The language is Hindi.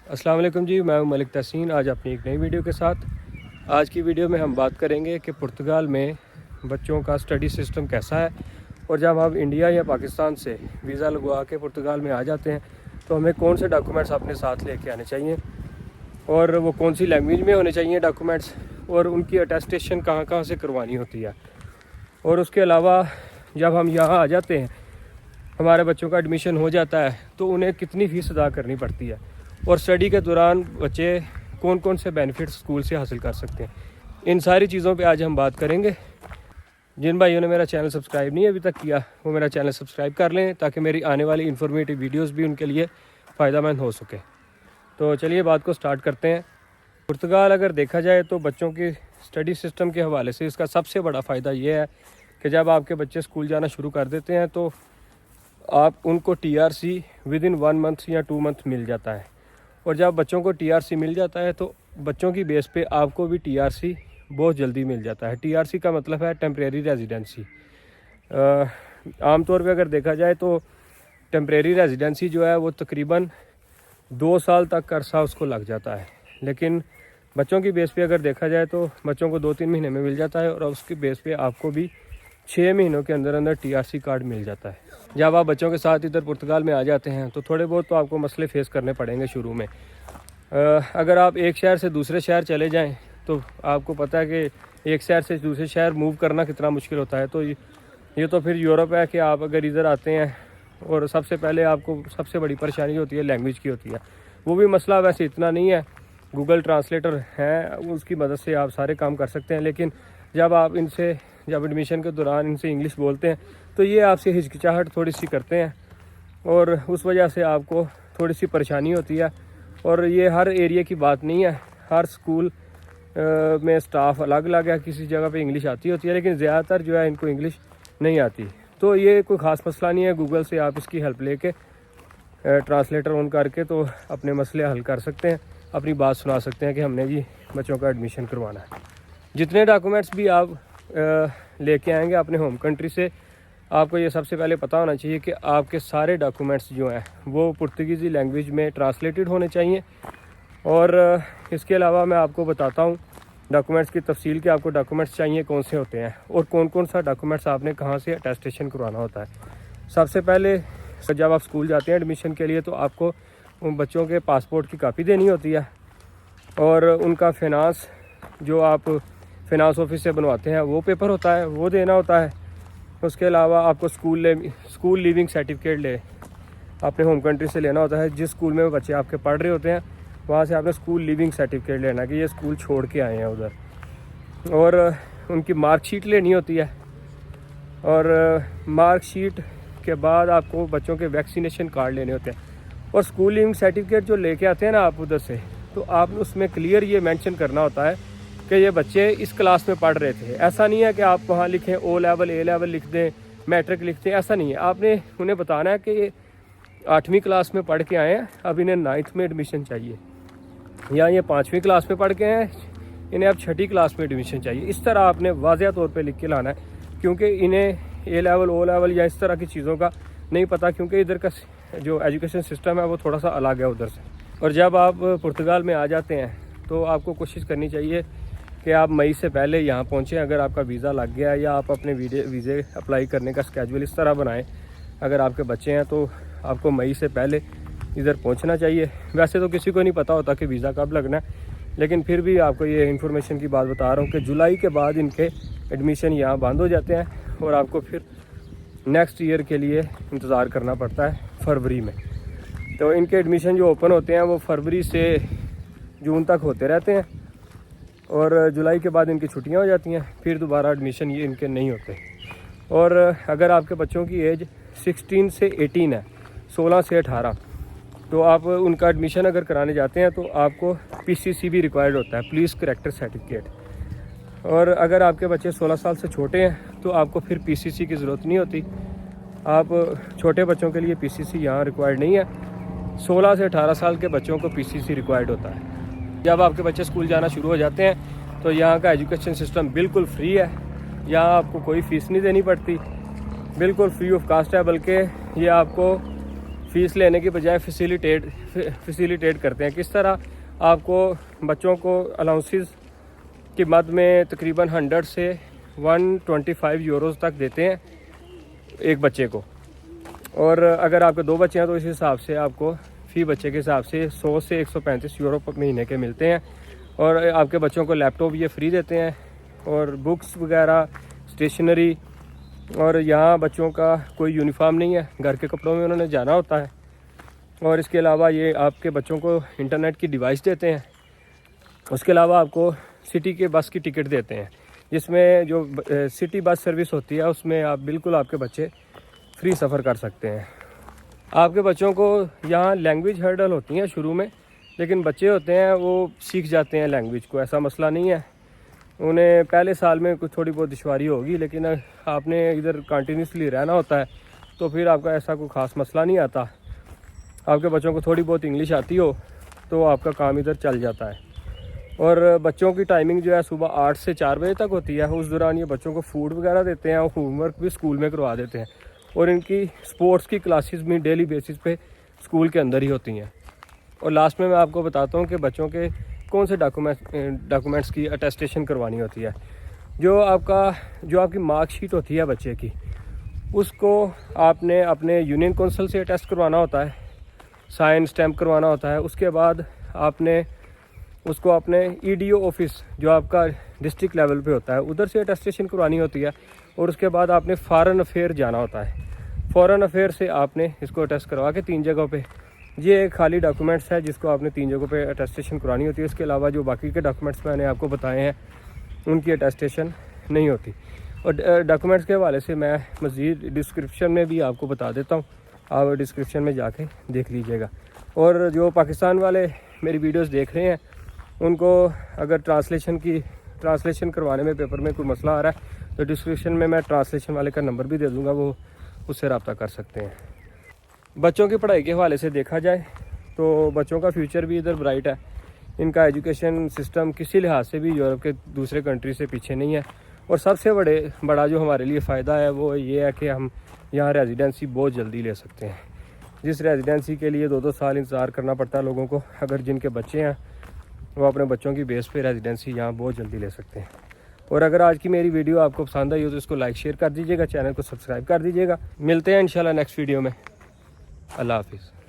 अस्सलाम वालेकुम जी, मैं हूं मलिक तहसीन। आज अपनी एक नई वीडियो के साथ। आज की वीडियो में हम बात करेंगे कि पुर्तगाल में बच्चों का स्टडी सिस्टम कैसा है, और जब हम इंडिया या पाकिस्तान से वीज़ा लगवा के पुर्तगाल में आ जाते हैं तो हमें कौन से डॉक्यूमेंट्स अपने साथ लेके आने चाहिए, और वो कौन सी लैंग्वेज में होने चाहिए डॉक्यूमेंट्स, और उनकी अटेस्टेशन कहाँ कहाँ से करवानी होती है। और उसके अलावा जब हम यहाँ आ जाते हैं, हमारे बच्चों का एडमिशन हो जाता है, तो उन्हें कितनी फ़ीस अदा करनी पड़ती है, और स्टडी के दौरान बच्चे कौन कौन से बेनिफिट्स स्कूल से हासिल कर सकते हैं। इन सारी चीज़ों पे आज हम बात करेंगे। जिन भाइयों ने मेरा चैनल सब्सक्राइब नहीं अभी तक किया, वो मेरा चैनल सब्सक्राइब कर लें ताकि मेरी आने वाली इन्फॉर्मेटिव वीडियोस भी उनके लिए फ़ायदेमंद हो सके। तो चलिए बात को स्टार्ट करते हैं। पुर्तगाल अगर देखा जाए तो बच्चों की स्टडी सिस्टम के हवाले से इसका सबसे बड़ा फ़ायदा ये है कि जब आपके बच्चे स्कूल जाना शुरू कर देते हैं तो आप उनको TRC विदिन 1 मंथ या 2 मंथ मिल जाता है। और जब बच्चों को TRC मिल जाता है तो बच्चों की बेस पे आपको भी TRC बहुत जल्दी मिल जाता है। TRC का मतलब है टेम्परेरी रेजिडेंसी। आमतौर पे अगर देखा जाए तो टेम्परेरी रेजिडेंसी जो है वो तकरीबन 2 साल तक का अरसा उसको लग जाता है, लेकिन बच्चों की बेस पे अगर देखा जाए तो बच्चों को 2-3 महीने में मिल जाता है, और उसकी बेस पे आपको भी 6 महीनों के अंदर अंदर TRC कार्ड मिल जाता है। जब आप बच्चों के साथ इधर पुर्तगाल में आ जाते हैं तो थोड़े बहुत तो आपको मसले फेस करने पड़ेंगे शुरू में। अगर आप एक शहर से दूसरे शहर चले जाएं तो आपको पता है कि एक शहर से दूसरे शहर मूव करना कितना मुश्किल होता है। तो ये तो फिर यूरोप है कि आप अगर इधर आते हैं और सबसे पहले आपको सबसे बड़ी परेशानी होती है लैंग्वेज की होती है। वो भी मसला वैसे इतना नहीं है, गूगल ट्रांसलेटर है, उसकी मदद से आप सारे काम कर सकते हैं। लेकिन जब एडमिशन के दौरान इनसे इंग्लिश बोलते हैं तो ये आपसे हिचकिचाहट थोड़ी सी करते हैं, और उस वजह से आपको थोड़ी सी परेशानी होती है। और ये हर एरिया की बात नहीं है, हर स्कूल में स्टाफ अलग अलग है, किसी जगह पे इंग्लिश आती होती है, लेकिन ज़्यादातर जो है इनको इंग्लिश नहीं आती। तो ये कोई ख़ास मसला नहीं है, गूगल से आप इसकी हेल्प लेके ट्रांसलेटर ऑन करके तो अपने मसले हल कर सकते हैं, अपनी बात सुना सकते हैं कि हमने जी बच्चों का एडमिशन करवाना है। जितने डॉक्यूमेंट्स भी आप लेके आएंगे अपने होम कंट्री से, आपको ये सबसे पहले पता होना चाहिए कि आपके सारे डॉक्यूमेंट्स जो हैं वो पुर्तगीज़ी लैंग्वेज में ट्रांसलेटेड होने चाहिए। और इसके अलावा मैं आपको बताता हूँ डॉक्यूमेंट्स की तफसील के आपको डॉक्यूमेंट्स चाहिए कौन से होते हैं, और कौन कौन सा डॉक्यूमेंट्स आपने कहाँ से अटेस्टेशन करवाना होता है। सबसे पहले जब आप स्कूल जाते हैं एडमिशन के लिए तो आपको उन बच्चों के पासपोर्ट की कापी देनी होती है, और उनका फिनांस जो आप फिनांस ऑफिस से बनवाते हैं वो पेपर होता है, वो देना होता है। उसके अलावा आपको स्कूल लीविंग सर्टिफिकेट अपने होम कंट्री से लेना होता है। जिस स्कूल में वो बच्चे आपके पढ़ रहे होते हैं वहाँ से आपने स्कूल लीविंग सर्टिफिकेट लेना कि ये स्कूल छोड़ के आए हैं उधर। और उनकी मार्कशीट लेनी होती है, और मार्कशीट के बाद आपको बच्चों के वैक्सीनेशन कार्ड लेने होते हैं। और स्कूल लीविंग सर्टिफिकेट जो लेके आते हैं ना आप उधर से, तो आपने उसमें क्लियर ये मेंशन करना होता है कि ये बच्चे इस क्लास में पढ़ रहे थे। ऐसा नहीं है कि आप वहाँ लिखें O लेवल A लेवल लिख दें, मैट्रिक लिख दें, ऐसा नहीं है। आपने उन्हें बताना है कि ये 8वीं क्लास में पढ़ के आए हैं, अब इन्हें 9th में एडमिशन चाहिए, या ये 5वीं क्लास में पढ़ के हैं, इन्हें अब 6ठी क्लास में एडमिशन चाहिए। इस तरह आपने वाज़ेह तौर पर लिख के लाना है, क्योंकि इन्हें A लेवल O लेवल या इस तरह की चीज़ों का नहीं पता, क्योंकि इधर का जो एजुकेशन सिस्टम है वो थोड़ा सा अलग है उधर से। और जब आप पुर्तगाल में आ जाते हैं तो आपको कोशिश करनी चाहिए कि आप मई से पहले यहाँ पहुँचें। अगर आपका वीज़ा लग गया है या आप अपने वीज़े अप्लाई करने का स्केजुअल इस तरह बनाएं, अगर आपके बच्चे हैं तो आपको मई से पहले इधर पहुँचना चाहिए। वैसे तो किसी को नहीं पता होता कि वीज़ा कब लगना है, लेकिन फिर भी आपको ये इन्फॉर्मेशन की बात बता रहा हूँ कि जुलाई के बाद इनके एडमिशन यहाँ बंद हो जाते हैं, और आपको फिर नेक्स्ट ईयर के लिए इंतज़ार करना पड़ता है फरवरी में। तो इनके एडमिशन जो ओपन होते हैं वो फरवरी से जून तक होते रहते हैं, और जुलाई के बाद इनकी छुट्टियां हो जाती हैं, फिर दोबारा एडमिशन ये इनके नहीं होते। और अगर आपके बच्चों की एज 16 से 18 है, 16 से 18, तो आप उनका एडमिशन अगर कराने जाते हैं तो आपको PCC भी रिक्वायर्ड होता है, पुलिस करैक्टर सर्टिफिकेट। और अगर आपके बच्चे 16 साल से छोटे हैं तो आपको फिर PCC की ज़रूरत नहीं होती। आप छोटे बच्चों के लिए PCC यहाँ रिक्वायर्ड नहीं है, 16 से 18 साल के बच्चों को PCC रिक्वायर्ड होता है। जब आपके बच्चे स्कूल जाना शुरू हो जाते हैं तो यहाँ का एजुकेशन सिस्टम बिल्कुल फ्री है, यहाँ आपको कोई फ़ीस नहीं देनी पड़ती, बिल्कुल फ्री ऑफ कास्ट है। बल्कि ये आपको फ़ीस लेने की बजाय फैसिलिटेट करते हैं। किस तरह आपको बच्चों को अलाउंसेस की मद में तकरीबन 100 से 125 यूरोज़ तक देते हैं एक बच्चे को, और अगर आपके 2 बच्चे हैं तो इस हिसाब से आपको फ़ी बच्चे के हिसाब से 100 से 135 यूरो महीने के मिलते हैं। और आपके बच्चों को लैपटॉप ये फ्री देते हैं, और बुक्स वगैरह, स्टेशनरी, और यहाँ बच्चों का कोई यूनिफॉर्म नहीं है, घर के कपड़ों में उन्होंने जाना होता है। और इसके अलावा ये आपके बच्चों को इंटरनेट की डिवाइस देते हैं। उसके अलावा आपको सिटी के बस की टिकट देते हैं, जिसमें जो सिटी बस सर्विस होती है उसमें आप बिल्कुल आपके बच्चे फ्री सफ़र कर सकते हैं। आपके बच्चों को यहाँ लैंग्वेज हर्डल होती हैं शुरू में, लेकिन बच्चे होते हैं वो सीख जाते हैं लैंग्वेज को, ऐसा मसला नहीं है। उन्हें पहले साल में कुछ थोड़ी बहुत दुश्वारी होगी, लेकिन आपने इधर कंटिन्यूसली रहना होता है तो फिर आपका ऐसा कोई ख़ास मसला नहीं आता। आपके बच्चों को थोड़ी बहुत इंग्लिश आती हो तो आपका काम इधर चल जाता है। और बच्चों की टाइमिंग जो है सुबह 8 से 4 बजे तक होती है। उस दौरान ये बच्चों को फूड वगैरह देते हैं और होमवर्क भी स्कूल में करवा देते हैं, और इनकी स्पोर्ट्स की क्लासेस भी डेली बेसिस पे स्कूल के अंदर ही होती हैं। और लास्ट में मैं आपको बताता हूँ कि बच्चों के कौन से डॉक्यूमेंट्स की अटेस्टेशन करवानी होती है। जो आपकी मार्कशीट होती है बच्चे की, उसको आपने अपने यूनियन काउंसिल से अटेस्ट करवाना होता है, साइन स्टैम्प करवाना होता है। उसके बाद आपने उसको अपने EDO ऑफिस जो आपका डिस्ट्रिक्ट लेवल पे होता है उधर से अटेस्टेशन करवानी होती है। और उसके बाद आपने फॉरेन अफेयर जाना होता है। फॉरेन अफेयर से आपने इसको अटेस्ट करवा के 3 जगहों पे, ये खाली डॉक्यूमेंट्स है जिसको आपने 3 जगहों पे अटेस्टेशन करवानी होती है। इसके अलावा जो बाकी के डॉक्यूमेंट्स मैंने आपको बताए हैं उनकी अटेस्टेशन नहीं होती। और डॉक्यूमेंट्स के हवाले से मैं मज़ीद डिस्क्रिप्शन में भी आपको बता देता हूँ, आप डिस्क्रिप्शन में जाके देख लीजिएगा। और जो पाकिस्तान वाले मेरी वीडियोस देख रहे हैं उनको अगर ट्रांसलेशन करवाने में पेपर में कोई मसला आ रहा है तो डिस्क्रिप्शन में मैं ट्रांसलेशन वाले का नंबर भी दे दूँगा, वो उससे रब्ता कर सकते हैं। बच्चों की पढ़ाई के हवाले से देखा जाए तो बच्चों का फ्यूचर भी इधर ब्राइट है। इनका एजुकेशन सिस्टम किसी लिहाज से भी यूरोप के दूसरे कंट्री से पीछे नहीं है। और सबसे बड़ा जो हमारे लिए फ़ायदा है वो ये है कि हम यहाँ रेजिडेंसी बहुत जल्दी ले सकते हैं। जिस रेजिडेंसी के लिए 2-2 साल इंतज़ार करना पड़ता है लोगों को, अगर जिनके बच्चे हैं वो अपने बच्चों की बेस पे रेजिडेंसी यहाँ बहुत जल्दी ले सकते हैं। और अगर आज की मेरी वीडियो आपको पसंद आई हो तो इसको लाइक शेयर कर दीजिएगा, चैनल को सब्सक्राइब कर दीजिएगा। मिलते हैं इंशाल्लाह नेक्स्ट वीडियो में। अल्लाह हाफिज़।